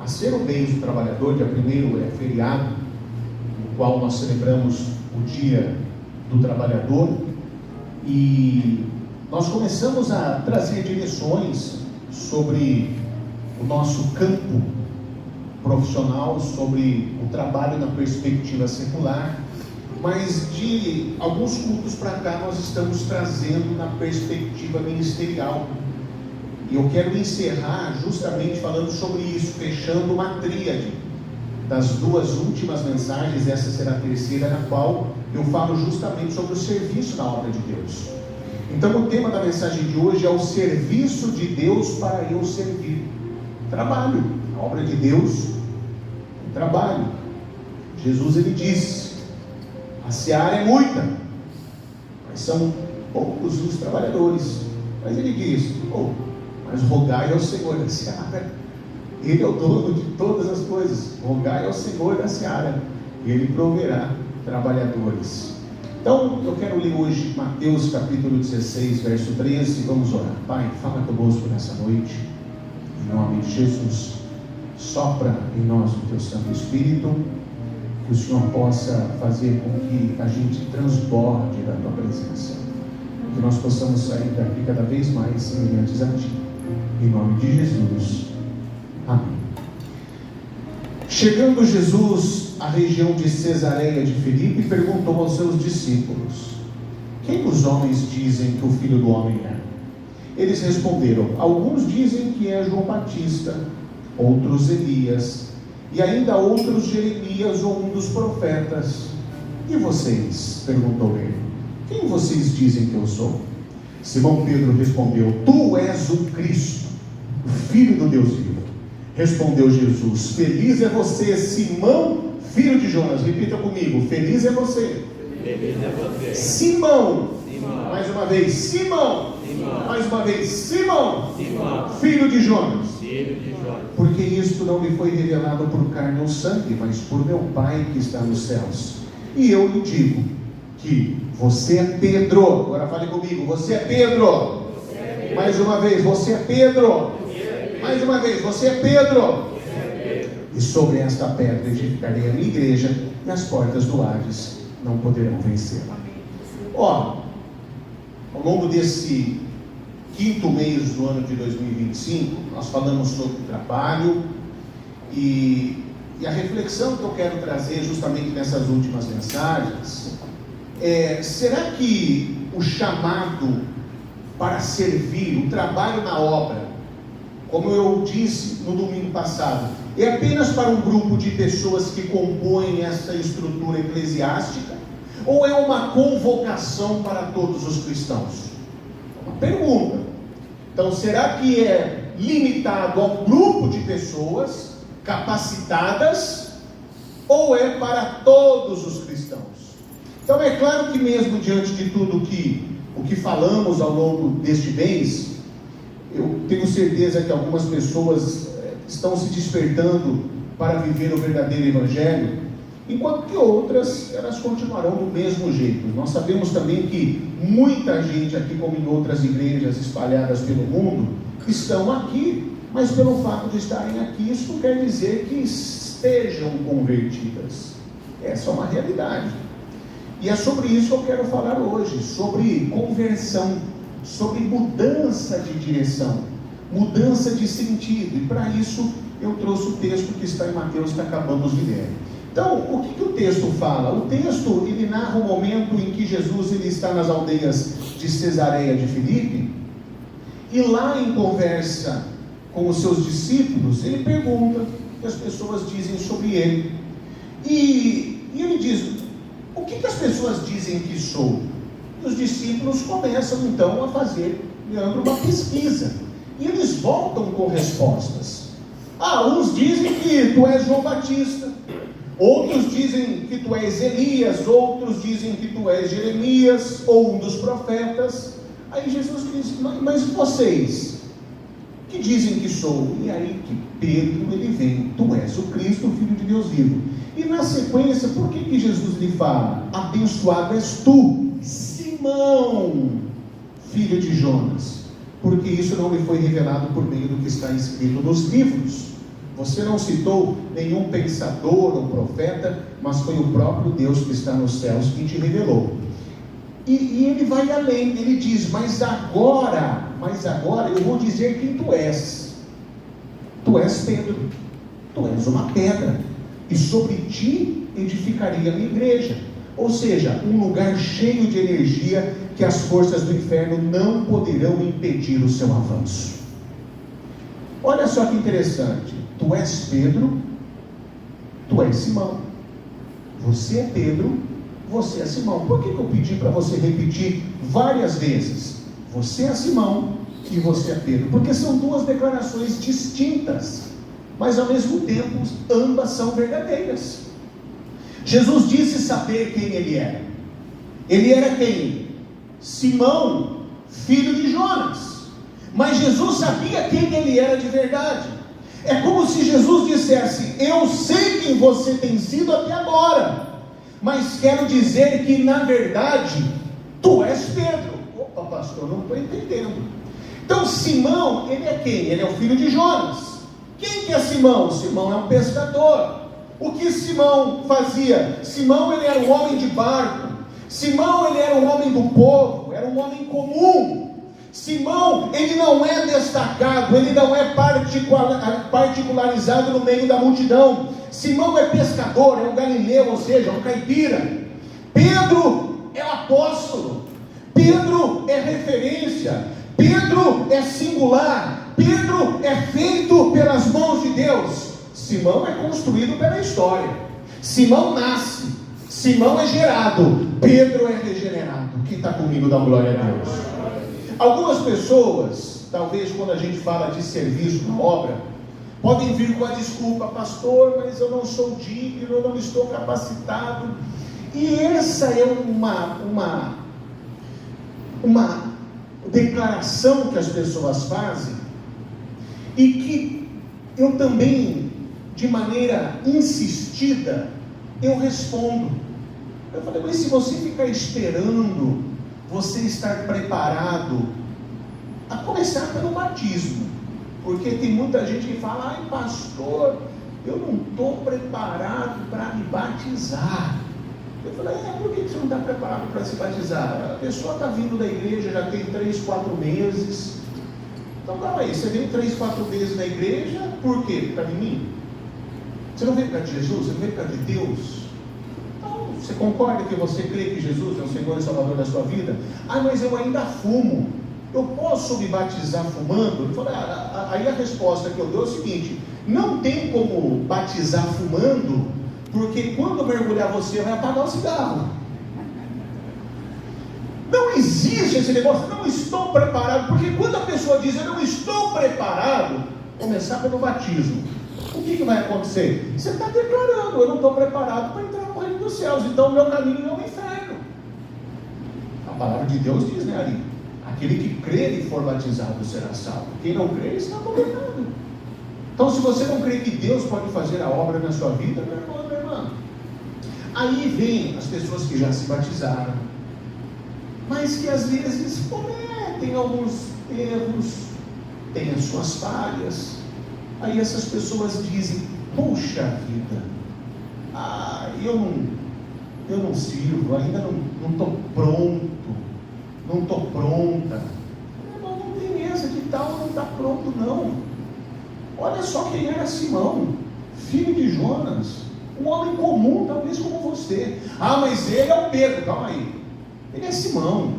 a ser o mês do trabalhador. Dia 1º é feriado, no qual nós celebramos o Dia do Trabalhador, e nós começamos a trazer direções sobre o nosso campo profissional, sobre o trabalho na perspectiva secular, mas de alguns cultos para cá nós estamos trazendo na perspectiva ministerial. E eu quero encerrar justamente falando sobre isso, fechando uma tríade das duas últimas mensagens. Essa será a terceira, na qual eu falo justamente sobre o serviço na obra de Deus. Então o tema da mensagem de hoje é o serviço de Deus para eu servir. Trabalho, a obra de Deus, o trabalho. Jesus, ele disse: a seara é muita, mas são poucos os trabalhadores. Mas ele diz: mas rogai ao Senhor da seara. Ele é o dono de todas as coisas. Rogai ao Senhor da seara, ele proverá trabalhadores. Então eu quero ler hoje Mateus capítulo 16, verso 13. Vamos orar. Pai, fala conosco nessa noite, em nome de Jesus. Sopra em nós o teu Santo Espírito, que o Senhor possa fazer com que a gente transborde da tua presença, que nós possamos sair daqui cada vez mais semelhantes a ti, em nome de Jesus, amém. Chegando Jesus à região de Cesareia de Filipe, perguntou aos seus discípulos: quem os homens dizem que o Filho do Homem é? Eles responderam: alguns dizem que é João Batista, outros Elias, e ainda outros Jeremias ou um dos profetas. E vocês? Perguntou ele: quem vocês dizem que eu sou? Simão Pedro respondeu: tu és o Cristo, o Filho do Deus vivo. Respondeu Jesus: feliz é você, Simão, filho de Jonas. Repita comigo: feliz é você. Feliz é você. Simão. Simão. Mais uma vez: Simão. Simão. Mais uma vez: Simão. Simão. Filho de Jonas. Filho de Jonas. Porque isto não me foi revelado por carne ou sangue, mas por meu Pai que está nos céus. E eu lhe digo que você é Pedro. Agora fale comigo: você é Pedro. Você é Pedro. Mais uma vez: você é Pedro. Você é Pedro. Mais uma vez: você é Pedro. Você é Pedro. E sobre esta pedra edificarei a minha igreja, e as portas do Hades não poderão vencê-la. Ó, ao longo desse quinto mês do ano de 2025, nós falamos sobre trabalho, e a reflexão que eu quero trazer justamente nessas últimas mensagens é: será que o chamado para servir, o trabalho na obra, como eu disse no domingo passado, é apenas para um grupo de pessoas que compõem essa estrutura eclesiástica, ou é uma convocação para todos os cristãos? Uma pergunta. Então, será que é limitado a um grupo de pessoas capacitadas, ou é para todos os cristãos? Então é claro que mesmo diante de tudo o que falamos ao longo deste mês, eu tenho certeza que algumas pessoas estão se despertando para viver o verdadeiro Evangelho, enquanto que outras, elas continuarão do mesmo jeito. Nós sabemos também que muita gente aqui, como em outras igrejas espalhadas pelo mundo, estão aqui, mas pelo fato de estarem aqui, isso não quer dizer que estejam convertidas. Essa é uma realidade. E é sobre isso que eu quero falar hoje, sobre conversão, sobre mudança de direção, mudança de sentido. E para isso eu trouxe o texto que está em Mateus, que acabamos de ler. Então, o que o texto fala? O texto, ele narra o momento em que Jesus ele está nas aldeias de Cesareia de Filipe, e lá em conversa com os seus discípulos, ele pergunta o que as pessoas dizem sobre ele. E ele diz: o que as pessoas dizem que sou? E os discípulos começam então a fazer, Leandro, uma pesquisa. E eles voltam com respostas. Uns dizem que tu és João Batista, outros dizem que tu és Elias, outros dizem que tu és Jeremias ou um dos profetas. Aí Jesus diz: mas vocês, que dizem que sou? E aí que Pedro ele vem: tu és o Cristo, o Filho de Deus vivo. E na sequência, por que Jesus lhe fala: abençoado és tu, Simão, filho de Jonas? porque isso não lhe foi revelado por meio do que está escrito nos livros. Você não citou nenhum pensador ou profeta, mas foi o próprio Deus que está nos céus que te revelou. E ele vai além, ele diz, mas agora eu vou dizer quem tu és. Tu és Pedro, tu és uma pedra, e sobre ti edificaria a minha igreja. Ou seja, um lugar cheio de energia que as forças do inferno não poderão impedir o seu avanço. Olha só que interessante, tu és Pedro, tu és Simão. Você é Pedro, você é Simão. Por que eu pedi para você repetir várias vezes? Você é Simão e você é Pedro. Porque são duas declarações distintas, mas ao mesmo tempo ambas são verdadeiras. Jesus disse saber quem ele era. Ele era quem? Simão, filho de Jonas. Mas Jesus sabia quem ele era de verdade. É como se Jesus dissesse: eu sei quem você tem sido até agora, mas quero dizer que na verdade tu és Pedro. Opa, pastor, não estou entendendo. Então Simão, ele é quem? Ele é o filho de Jonas. Quem que é Simão? Simão é um pescador. O que Simão fazia? Simão, ele era um homem de barco. Simão, ele era um homem do povo, era um homem comum. Simão, ele não é destacado, ele não é particularizado no meio da multidão. Simão é pescador, é um galileu, ou seja, um caipira. Pedro é apóstolo. Pedro é referência. Pedro é singular. Pedro é feito pelas mãos de Deus. Simão é construído pela história. Simão nasce. Simão é gerado. Pedro é regenerado. Quem está comigo dá glória a Deus. Algumas pessoas, talvez quando a gente fala de serviço na obra, podem vir com a desculpa: pastor, mas eu não sou digno, eu não estou capacitado. E essa é uma declaração que as pessoas fazem, e que eu também, de maneira insistida, eu respondo. Eu falei: mas se você ficar esperando você estar preparado, a começar pelo batismo, porque tem muita gente que fala: ai pastor, eu não estou preparado para me batizar. Eu falei: por que você não está preparado para se batizar? A pessoa está vindo da igreja, já tem 3, 4 meses. Então calma aí, você veio 3, 4 vezes na igreja, por quê? Por causa de mim? Você não veio por causa de Jesus? Você não veio por causa de Deus? Então, você concorda que você crê que Jesus é o Senhor e Salvador da sua vida? Ah, mas eu ainda fumo. Eu posso me batizar fumando? Eu falei: aí a resposta que eu dou é o seguinte: não tem como batizar fumando, porque quando mergulhar você vai apagar o cigarro. Não existe esse negócio: não estou preparado, porque quando a pessoa diz eu não estou preparado, começar pelo batismo, o que vai acontecer? Você está declarando: eu não estou preparado para entrar no reino dos céus, então o meu caminho é o inferno. A palavra de Deus diz, né, Ari? Aquele que crer e for batizado será salvo. Quem não crê está condenado. Então, se você não crê que Deus pode fazer a obra na sua vida, meu irmão, minha irmã, aí vem as pessoas que já se batizaram, mas que às vezes cometem alguns erros, têm as suas falhas. Aí essas pessoas dizem: puxa vida, eu não sirvo, ainda não estou pronto, não estou pronta. Meu irmão, não tem essa de tal, não está pronto não. Olha só quem era Simão, filho de Jonas, um homem comum, talvez como você. Ah, mas ele é o Pedro. Calma aí, ele é Simão.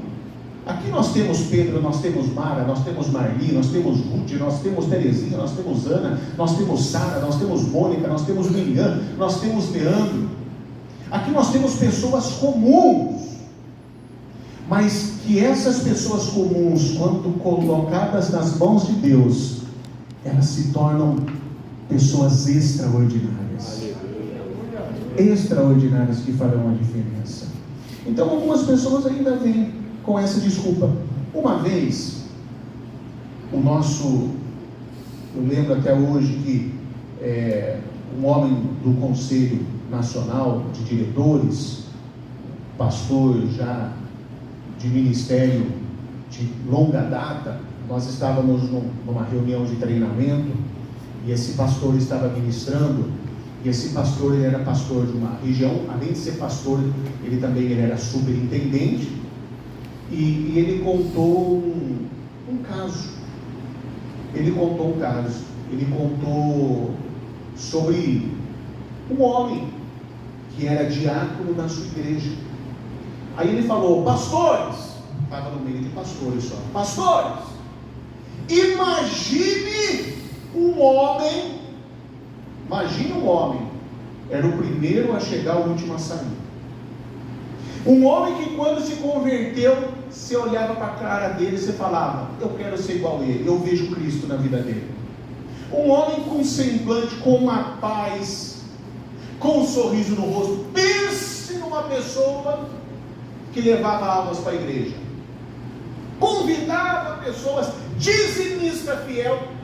Aqui nós temos Pedro, nós temos Mara, nós temos Marli, nós temos Ruth, nós temos Terezinha, nós temos Ana, nós temos Sara, nós temos Mônica, nós temos Miriam, nós temos Leandro. Aqui nós temos pessoas comuns, mas que essas pessoas comuns, quando colocadas nas mãos de Deus, elas se tornam pessoas extraordinárias. Extraordinárias, que farão a diferença. Então algumas pessoas ainda vêm com essa desculpa. Uma vez, eu lembro até hoje que um homem do Conselho Nacional de Diretores, pastor já de ministério de longa data, nós estávamos numa reunião de treinamento e esse pastor estava ministrando. E esse pastor, ele era pastor de uma região, além de ser pastor, ele era superintendente. E ele contou um caso. Ele contou sobre um homem que era diácono na sua igreja. Aí ele falou: pastores, estava no meio de pastores só, pastores, imagine um homem, era o primeiro a chegar, o último a sair. Um homem que quando se converteu, você olhava para a cara dele e você falava: eu quero ser igual a ele, eu vejo Cristo na vida dele. Um homem com semblante, com uma paz, com um sorriso no rosto. Pense numa pessoa que levava almas para a igreja, convidava pessoas, dizimista fiel.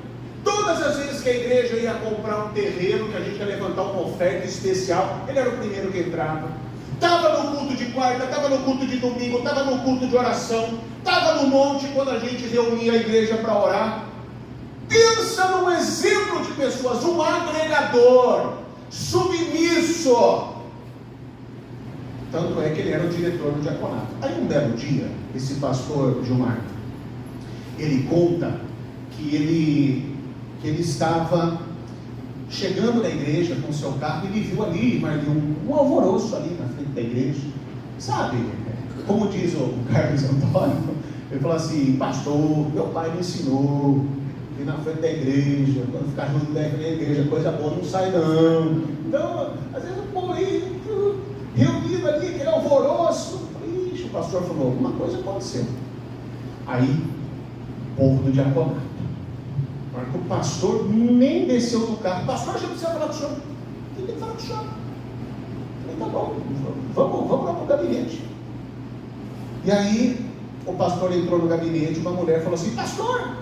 Todas as vezes que a igreja ia comprar um terreno, que a gente ia levantar uma oferta especial, ele era o primeiro que entrava. Estava no culto de quarta, estava no culto de domingo, estava no culto de oração, estava no monte quando a gente reunia a igreja para orar. Pensa num exemplo de pessoas, um agregador, submisso. Tanto é que ele era o diretor do diaconato. Aí um belo dia, esse pastor Gilmar, ele conta que ele estava chegando na igreja com o seu carro, ele viu ali, Marlinho, um alvoroço ali na frente da igreja. Sabe, como diz o Carlos Antônio, ele falou assim: pastor, meu pai me ensinou que na frente da igreja, quando ficar junto da igreja, coisa boa não sai não. Então, às vezes o povo aí, reunido ali, aquele alvoroço. Ixi, o pastor falou: alguma coisa aconteceu. Aí, o povo do diaconato, o pastor nem desceu do carro. Pastor, a gente precisa falar com o senhor. Tem que falar com o senhor. Falei: tá bom, vamos lá para o gabinete. E aí o pastor entrou no gabinete. Uma mulher falou assim: pastor,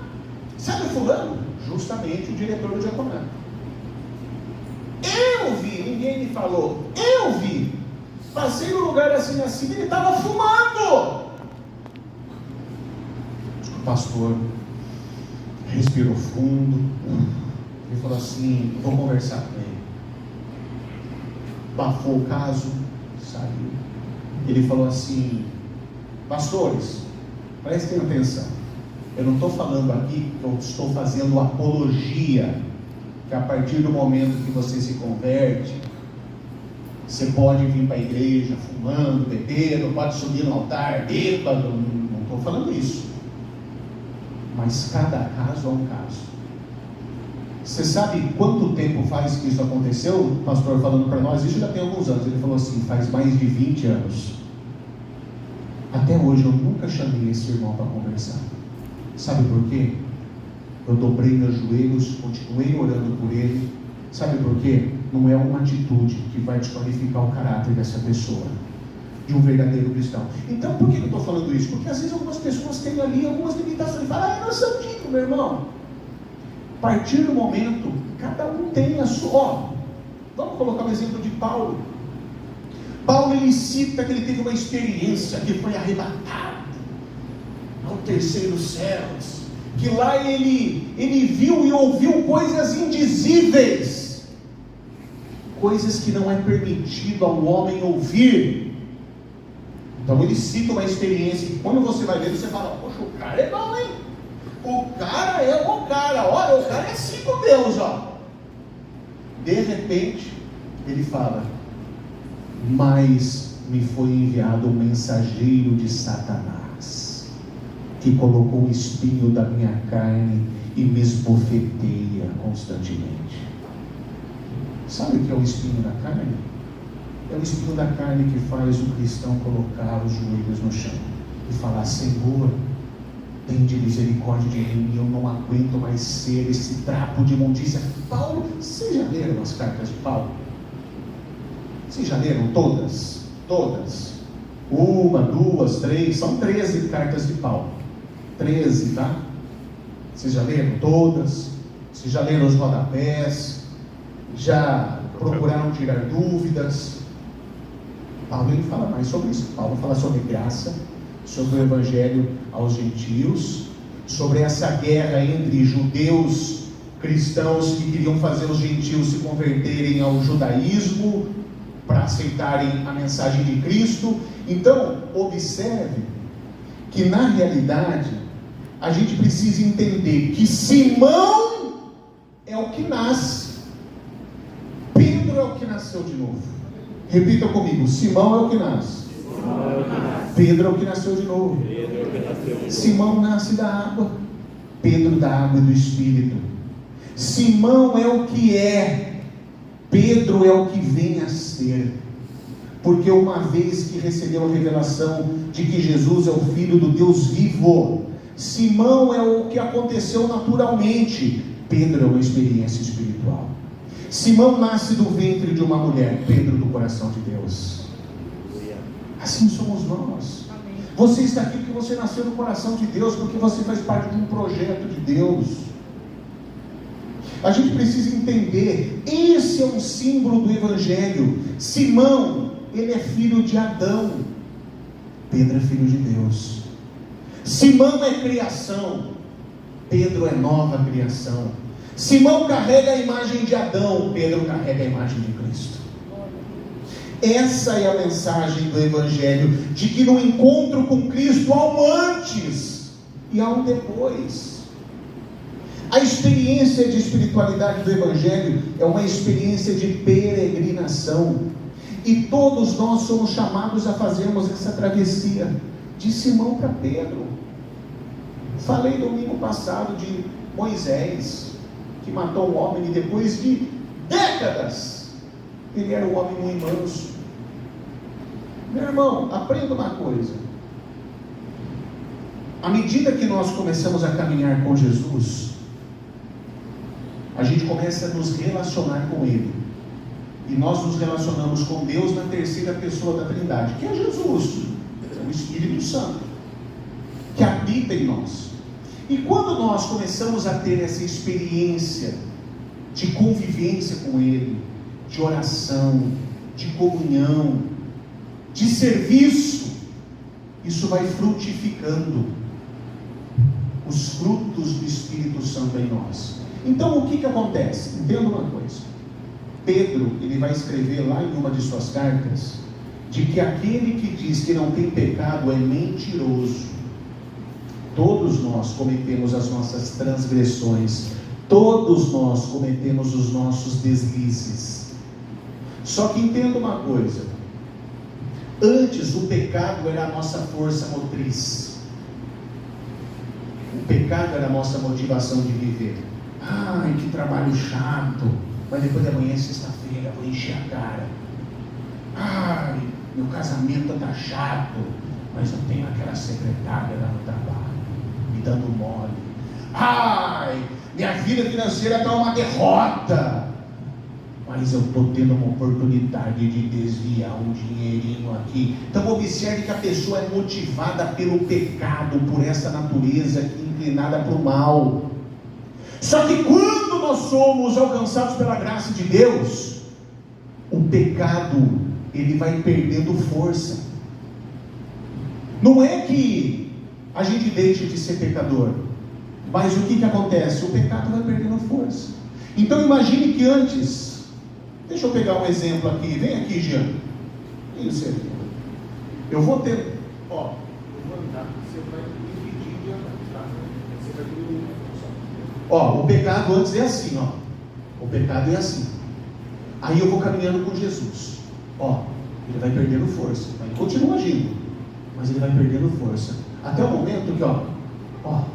sabe o fulano? Justamente o diretor do diaconato. Eu vi, ninguém me falou, eu vi. Passei no lugar assim, ele estava fumando. O pastor respirou fundo, ele falou assim: vou conversar com ele. Bafou o caso, saiu. Ele falou assim: pastores, prestem atenção, eu não estou falando aqui que eu estou fazendo apologia, que a partir do momento que você se converte, você pode vir para a igreja fumando, bebendo, pode subir no altar, bêbado. Não estou falando isso. Mas cada caso é um caso. Você sabe quanto tempo faz que isso aconteceu? O pastor falando para nós, isso já tem alguns anos. Ele falou assim: faz mais de 20 anos. Até hoje eu nunca chamei esse irmão para conversar. Sabe por quê? Eu dobrei meus joelhos, continuei orando por ele. Sabe por quê? Não é uma atitude que vai desqualificar o caráter dessa pessoa, de um verdadeiro cristão. Então, por que eu estou falando isso? Porque às vezes algumas pessoas têm ali algumas limitações e falam: eu não sou antigo, meu irmão. A partir do momento, cada um tem a sua. Vamos colocar o exemplo de Paulo. Paulo, ele cita que ele teve uma experiência, que foi arrebatado ao terceiro céus, que lá ele viu e ouviu coisas indizíveis, coisas que não é permitido ao homem ouvir. Então ele cita uma experiência que quando você vai ver, você fala: poxa, o cara é bom, hein? O cara é o cara, olha, o cara é assim com Deus, ó. De repente, ele fala: mas me foi enviado um mensageiro de Satanás, que colocou o espinho da minha carne e me esbofeteia constantemente. Sabe o que é o espinho da carne? É o espinho da carne que faz o cristão colocar os joelhos no chão e falar: Senhor, tem de misericórdia de mim, eu não aguento mais ser esse trapo de imundícia. Paulo, vocês já leram as cartas de Paulo? Vocês já leram todas? Todas? 1, 2, 3, são 13 cartas de Paulo. 13, tá? Vocês já leram todas? Vocês já leram os rodapés? Já procuraram tirar dúvidas? Paulo, ele fala mais sobre isso. Paulo fala sobre graça, sobre o evangelho aos gentios, sobre essa guerra entre judeus, cristãos que queriam fazer os gentios se converterem ao judaísmo para aceitarem a mensagem de Cristo. Então, observe que na realidade a gente precisa entender que Simão é o que nasce, Pedro é o que nasceu de novo. Repita comigo: Simão é o que nasce, Pedro é o que nasceu de novo. Simão nasce da água, Pedro da água e do Espírito. Simão é o que é, Pedro é o que vem a ser. Porque uma vez que recebeu a revelação de que Jesus é o Filho do Deus vivo, Simão é o que aconteceu naturalmente, Pedro é uma experiência espiritual. Simão nasce do ventre de uma mulher, Pedro do coração de Deus. Assim somos nós. Você está aqui porque você nasceu no coração de Deus, porque você faz parte de um projeto de Deus. A gente precisa entender, esse é um símbolo do Evangelho. Simão, ele é filho de Adão, Pedro é filho de Deus. Simão é criação, Pedro é nova criação. Simão carrega a imagem de Adão, Pedro carrega a imagem de Cristo. Essa é a mensagem do Evangelho, de que no encontro com Cristo há um antes e há um depois. A experiência de espiritualidade do Evangelho é uma experiência de peregrinação, e todos nós somos chamados a fazermos essa travessia, de Simão para Pedro. Falei domingo passado de Moisés, que matou um homem e depois de décadas, ele era um homem muito manso. Meu irmão, aprenda uma coisa: à medida que nós começamos a caminhar com Jesus, a gente começa a nos relacionar com Ele, e nós nos relacionamos com Deus na terceira pessoa da Trindade, que é Jesus, é o Espírito Santo, que habita em nós. E quando nós começamos a ter essa experiência de convivência com Ele, de oração, de comunhão, de serviço, isso vai frutificando os frutos do Espírito Santo em nós. Então o que acontece? Entenda uma coisa: Pedro, ele vai escrever lá em uma de suas cartas, de que aquele que diz que não tem pecado é mentiroso. Todos nós cometemos as nossas transgressões, todos nós cometemos os nossos deslizes. Só que entenda uma coisa: antes o pecado era a nossa força motriz, o pecado era a nossa motivação de viver. Ai, que trabalho chato, mas depois de amanhã é sexta-feira, vou encher a cara. Ai, meu casamento está chato, mas eu tenho aquela secretária lá no trabalho me dando mole. Ai, minha vida financeira está uma derrota, mas eu estou tendo uma oportunidade de desviar um dinheirinho aqui. Então observe que a pessoa é motivada pelo pecado, por essa natureza inclinada para o mal. Só que quando nós somos alcançados pela graça de Deus, o pecado, ele vai perdendo força. Não é que a gente deixe de ser pecador, mas o que acontece? O pecado vai perdendo força. Então imagine que antes, deixa eu pegar um exemplo aqui, vem aqui, Jean, isso aqui, eu vou ter, ó, eu vou andar, você vai dividir de andar, tá? Você vai dividir. Ó, o pecado antes é assim, ó, o pecado é assim, aí eu vou caminhando com Jesus, ó, ele vai perdendo força, ele continua agindo, mas ele vai perdendo força, até o momento que, ó, pronto.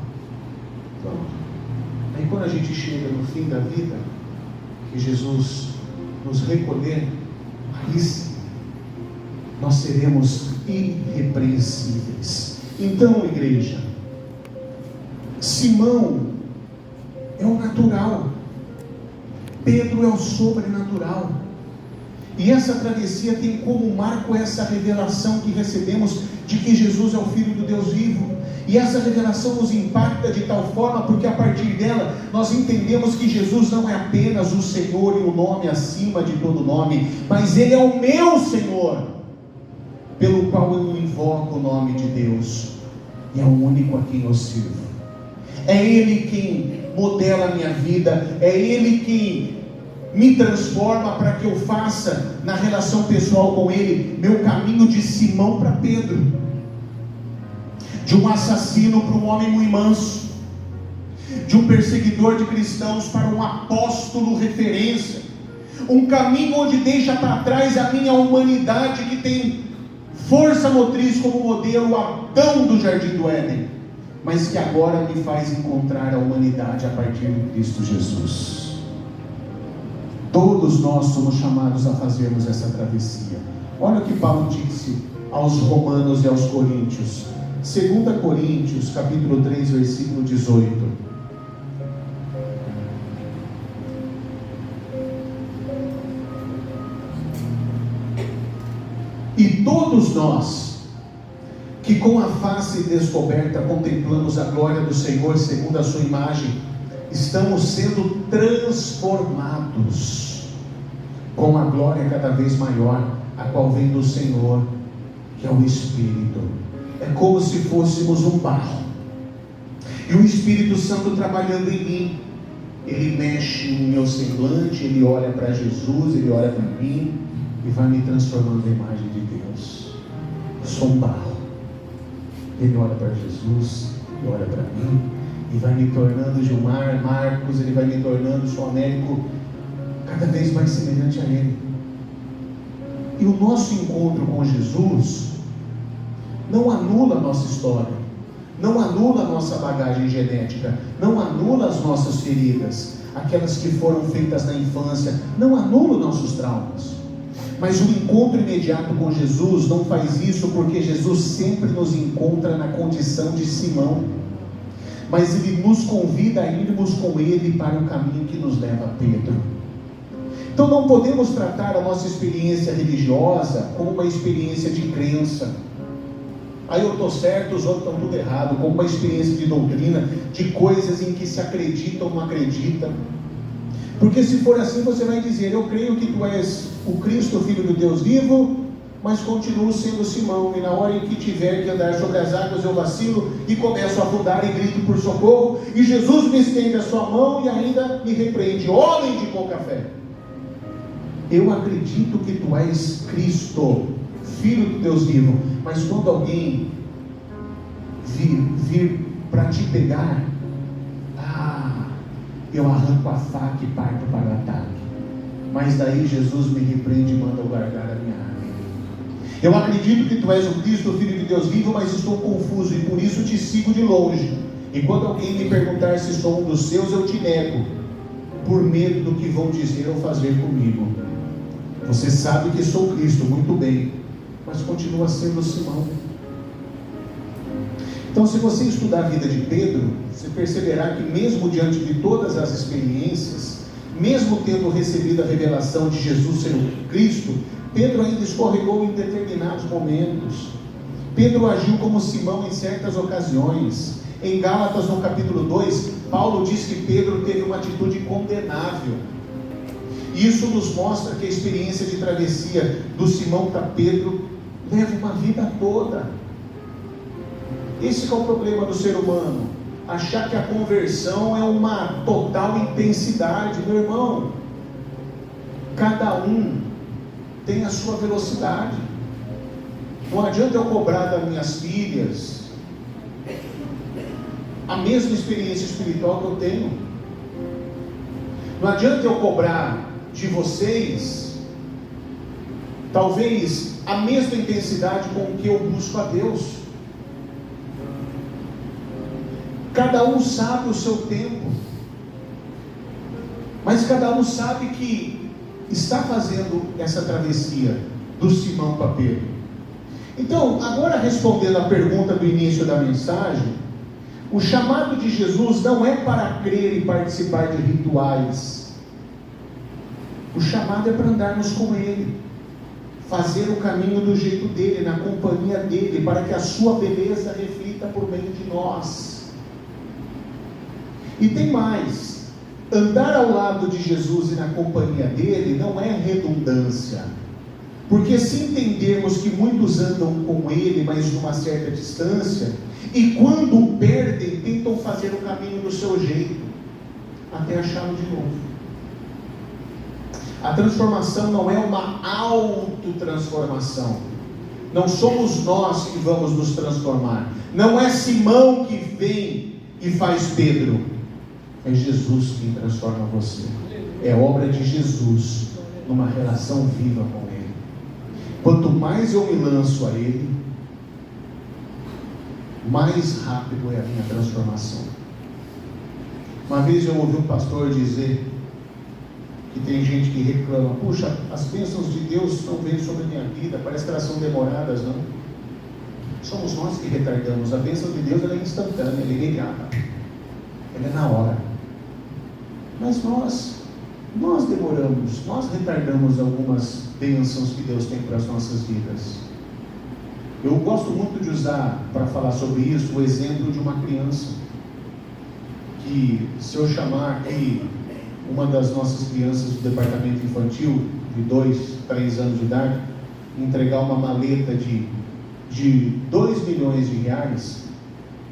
Aí quando a gente chega no fim da vida, que Jesus nos recolher, aí sim, nós seremos irrepreensíveis. Então, igreja, Simão é o natural, Pedro é o sobrenatural, e essa travessia tem como marco essa revelação que recebemos de que Jesus é o Filho do Deus vivo. E essa revelação nos impacta de tal forma, porque a partir dela nós entendemos que Jesus não é apenas o Senhor e o nome acima de todo nome, mas Ele é o meu Senhor, pelo qual eu invoco o nome de Deus, e é o único a quem eu sirvo. É Ele quem modela a minha vida, é Ele quem me transforma para que eu faça, na relação pessoal com Ele, meu caminho de Simão para Pedro, de um assassino para um homem muito manso, de um perseguidor de cristãos para um apóstolo referência, um caminho onde deixa para trás a minha humanidade que tem força motriz como modelo Adão do Jardim do Éden, mas que agora me faz encontrar a humanidade a partir de Cristo Jesus. Todos nós somos chamados a fazermos essa travessia. Olha o que Paulo disse aos romanos e aos coríntios. 2 Coríntios, capítulo 3, versículo 18. E todos nós, que com a face descoberta contemplamos a glória do Senhor segundo a sua imagem, estamos sendo transformados com a glória cada vez maior, a qual vem do Senhor, que é o Espírito. É como se fôssemos um barro, e o Espírito Santo trabalhando em mim. Ele mexe no meu semblante, Ele olha para Jesus, Ele olha para mim, e vai me transformando na imagem de Deus. Eu sou um barro. Ele olha para Jesus, Ele olha para mim, e vai me tornando Gilmar, Marcos, Ele vai me tornando João Américo, cada vez mais semelhante a Ele. E o nosso encontro com Jesus não anula a nossa história, não anula a nossa bagagem genética, não anula as nossas feridas, aquelas que foram feitas na infância, não anula os nossos traumas. Mas o encontro imediato com Jesus não faz isso, porque Jesus sempre nos encontra na condição de Simão, mas Ele nos convida a irmos com Ele para o caminho que nos leva a Pedro. Então não podemos tratar a nossa experiência religiosa como uma experiência de crença. Aí eu estou certo, os outros estão tudo errado, como uma experiência de doutrina, de coisas em que se acredita ou não acredita. Porque se for assim, você vai dizer: eu creio que tu és o Cristo, Filho do Deus vivo, mas continuo sendo Simão, e na hora em que tiver que andar sobre as águas eu vacilo e começo a afundar e grito por socorro, e Jesus me estende a sua mão e ainda me repreende: homem de pouca fé. Eu acredito que tu és Cristo, Filho do Deus vivo, mas quando alguém vir para te pegar, eu arranco a faca e parto para o ataque. Mas daí Jesus me repreende e manda eu guardar a minha arma. Eu acredito que tu és o Cristo, o Filho de Deus vivo, mas estou confuso e por isso te sigo de longe. E quando alguém me perguntar se sou um dos seus, eu te nego, por medo do que vão dizer ou fazer comigo. Você sabe que sou Cristo, muito bem, mas continua sendo Simão. Então, se você estudar a vida de Pedro, você perceberá que mesmo diante de todas as experiências, mesmo tendo recebido a revelação de Jesus ser o Cristo, Pedro ainda escorregou em determinados momentos. Pedro agiu como Simão em certas ocasiões. Em Gálatas, no capítulo 2, Paulo diz que Pedro teve uma atitude condenável. Isso nos mostra que a experiência de travessia do Simão para Pedro leva uma vida toda. Esse é o problema do ser humano, achar que a conversão é uma total intensidade. Meu irmão, cada um tem a sua velocidade. Não adianta eu cobrar das minhas filhas a mesma experiência espiritual que eu tenho. Não adianta eu cobrar de vocês talvez a mesma intensidade com que eu busco a Deus. Cada um sabe o seu tempo, mas cada um sabe que está fazendo essa travessia do Simão para Pedro. Então, agora respondendo a pergunta do início da mensagem, o chamado de Jesus não é para crer e participar de rituais. O chamado é para andarmos com Ele, fazer o caminho do jeito dele, na companhia dele, para que a sua beleza reflita por meio de nós. E tem mais: andar ao lado de Jesus e na companhia dele não é redundância. Porque se entendermos que muitos andam com Ele, mas numa certa distância, e quando o perdem, tentam fazer o caminho do seu jeito, até achá-lo de novo. A transformação não é uma autotransformação. Não somos nós que vamos nos transformar. Não é Simão que vem e faz Pedro. É Jesus quem transforma você. É obra de Jesus numa relação viva com Ele. Quanto mais eu me lanço a Ele, mais rápido é a minha transformação. Uma vez eu ouvi um pastor dizer que tem gente que reclama: puxa, as bênçãos de Deus não vêm sobre a minha vida, parece que elas são demoradas. Não, somos nós que retardamos. A bênção de Deus, ela é instantânea, ela é imediata, ela é na hora. Mas nós demoramos, nós retardamos algumas bênçãos que Deus tem para as nossas vidas. Eu gosto muito de usar, para falar sobre isso, o exemplo de uma criança, que se eu chamar aqui uma das nossas crianças do departamento infantil, de 2, 3 anos de idade, entregar uma maleta de 2 milhões de reais,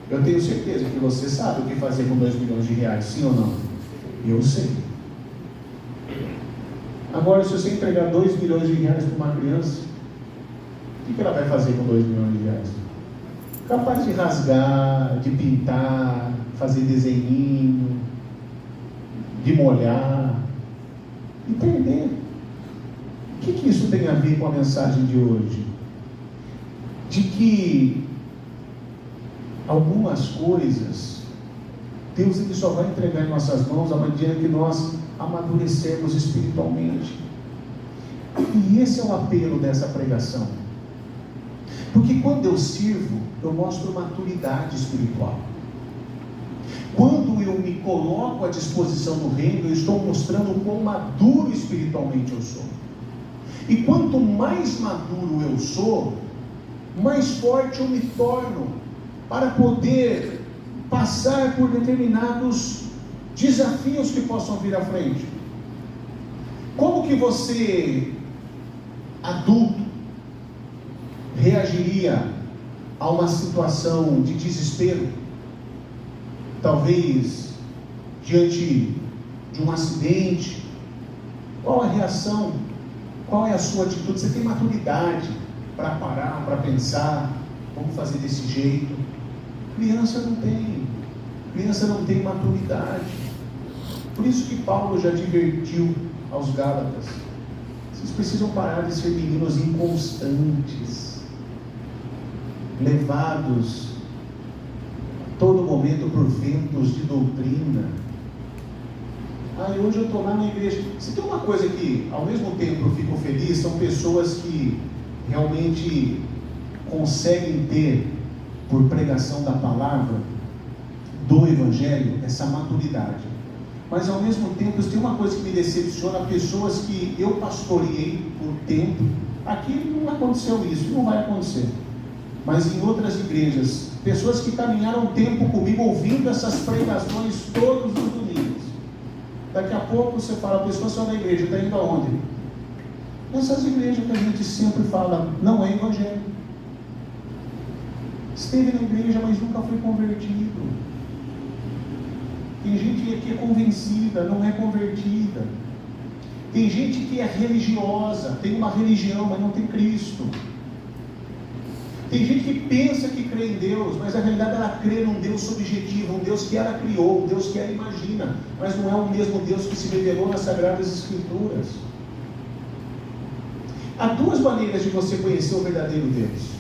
eu tenho certeza que você sabe o que fazer com 2 milhões de reais, sim ou não? Eu sei. Agora, se você entregar 2 milhões de reais para uma criança, o que ela vai fazer com 2 milhões de reais? Capaz de rasgar, de pintar, fazer desenhinho, de molhar e perder. O que isso tem a ver com a mensagem de hoje? De que algumas coisas Deus ele só vai entregar em nossas mãos à medida que nós amadurecermos espiritualmente. E esse é o apelo dessa pregação. Porque quando eu sirvo, eu mostro maturidade espiritual. Quando eu me coloco à disposição do reino, eu estou mostrando o quão maduro espiritualmente eu sou. E quanto mais maduro eu sou, mais forte eu me torno para poder passar por determinados desafios que possam vir à frente. Como que você, adulto, reagiria a uma situação de desespero? Talvez diante de um acidente. Qual a reação? Qual é a sua atitude? Você tem maturidade para parar, para pensar, vamos fazer desse jeito? Criança não tem. Criança não tem maturidade. Por isso que Paulo já advertiu aos Gálatas: vocês precisam parar de ser meninos inconstantes, levados todo momento por ventos de doutrina. Hoje eu estou lá na igreja. Se tem uma coisa que ao mesmo tempo eu fico feliz, são pessoas que realmente conseguem ter, por pregação da palavra, do Evangelho, essa maturidade. Mas ao mesmo tempo, se tem uma coisa que me decepciona, pessoas que eu pastoreei por tempo. Aqui não aconteceu isso, não vai acontecer. Mas em outras igrejas, pessoas que caminharam tempo comigo ouvindo essas pregações todos os domingos. Daqui a pouco você fala: a pessoa saiu da igreja, está indo aonde? Nessas igrejas que a gente sempre fala, não é evangelho. Esteve na igreja, mas nunca foi convertido. Tem gente que é convencida, não é convertida. Tem gente que é religiosa, tem uma religião, mas não tem Cristo. Tem gente que pensa que crê em Deus, mas na realidade ela crê num Deus subjetivo, um Deus que ela criou, um Deus que ela imagina, mas não é o mesmo Deus que se revelou nas Sagradas Escrituras. Há duas maneiras de você conhecer o verdadeiro Deus.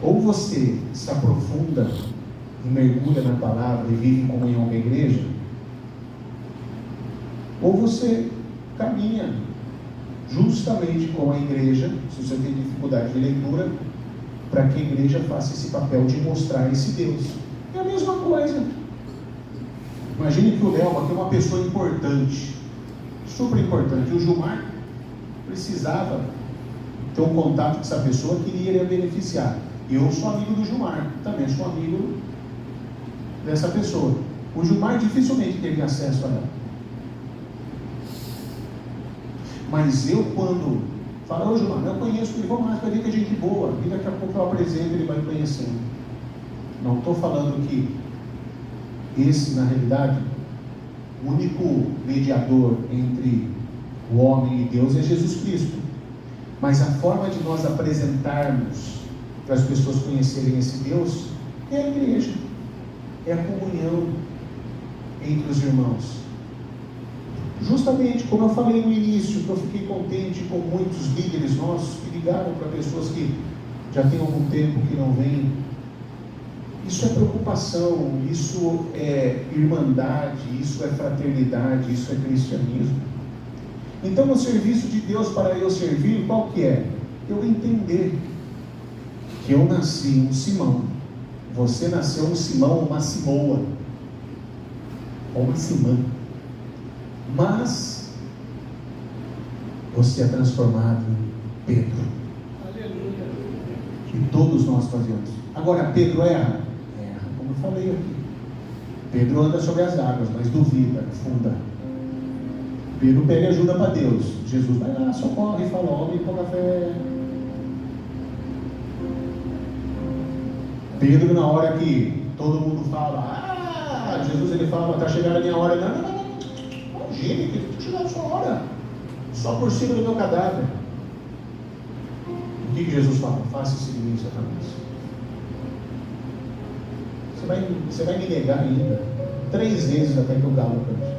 Ou você se aprofunda e mergulha na palavra e vive em comunhão com a igreja, ou você caminha justamente com a igreja, se você tem dificuldade de leitura, para que a igreja faça esse papel de mostrar esse Deus. É a mesma coisa. Imagine que o Léo aqui é uma pessoa importante, super importante. O Gilmar precisava ter um contato com essa pessoa que iria beneficiar. Eu sou amigo do Gilmar, também sou amigo dessa pessoa. O Gilmar dificilmente teve acesso a ela. Mas eu, quando Fala, ô Gilmar, eu conheço ele, vamos lá, vai ver que é gente boa. E daqui a pouco eu apresento, ele vai conhecendo. Não estou falando que esse, na realidade, o único mediador entre o homem e Deus é Jesus Cristo. Mas a forma de nós apresentarmos para as pessoas conhecerem esse Deus é a igreja, é a comunhão entre os irmãos. Justamente como eu falei no início, que eu fiquei contente com muitos líderes nossos que ligaram para pessoas que já tem algum tempo que não vêm. Isso é preocupação, isso é irmandade, isso é fraternidade, isso é cristianismo. Então o serviço de Deus para eu servir, qual que é? Eu entender que eu nasci um Simão, você nasceu um Simão, uma Simoa, ou uma Simã, mas você é transformado em Pedro. Aleluia. E todos nós fazemos. Agora, Pedro erra? Erra, como eu falei aqui. Pedro anda sobre as águas, mas duvida, afunda. Pedro pede ajuda para Deus. Jesus vai lá, socorre e fala, homem, pouca fé. Pedro, na hora que todo mundo fala, Jesus ele fala, está chegando a minha hora. Não. Imagine que está chegando a sua hora. Só por cima do meu cadáver. O que Jesus fala? Faça esse inimigo, Satanás. Você vai me negar ainda 3 vezes até que o galo cante.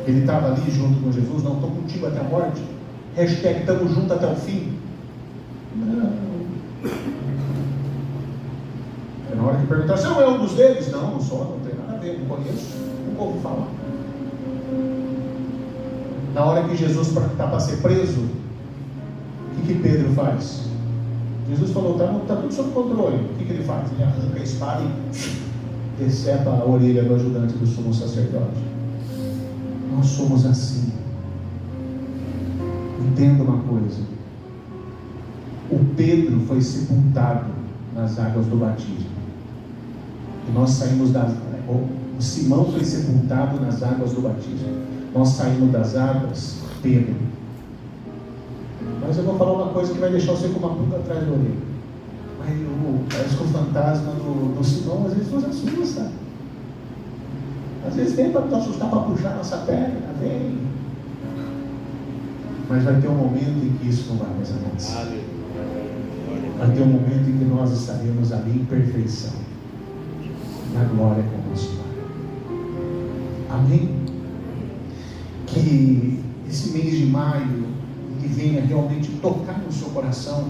Ele estava ali junto com Jesus, não estou contigo até a morte. Hashtag estamos juntos até o fim. Não. Na hora que perguntar, se eu é um dos deles? Não sou, não tem nada a ver, não conheço, nunca ouvi falar. Na hora que Jesus está para ser preso, o que Pedro faz? Jesus falou, está tudo sob controle. O que ele faz? Ele arranca a espada e decepa a orelha do ajudante do sumo sacerdote. Nós somos assim. Entenda uma coisa. O Pedro foi sepultado nas águas do batismo. E nós saímos o Simão foi sepultado nas águas do batismo. Nós saímos das águas, Pedro. Mas eu vou falar uma coisa que vai deixar você com uma pulga atrás da orelha. Mas parece que o fantasma do Simão às vezes nos assusta. Às vezes vem para nos assustar, para puxar nossa perna, vem. Mas vai ter um momento em que isso não vai mais acontecer. Vai ter um momento em que nós estaremos ali em perfeição, na glória com o nosso Pai. Amém? Que esse mês de maio ele venha realmente tocar no seu coração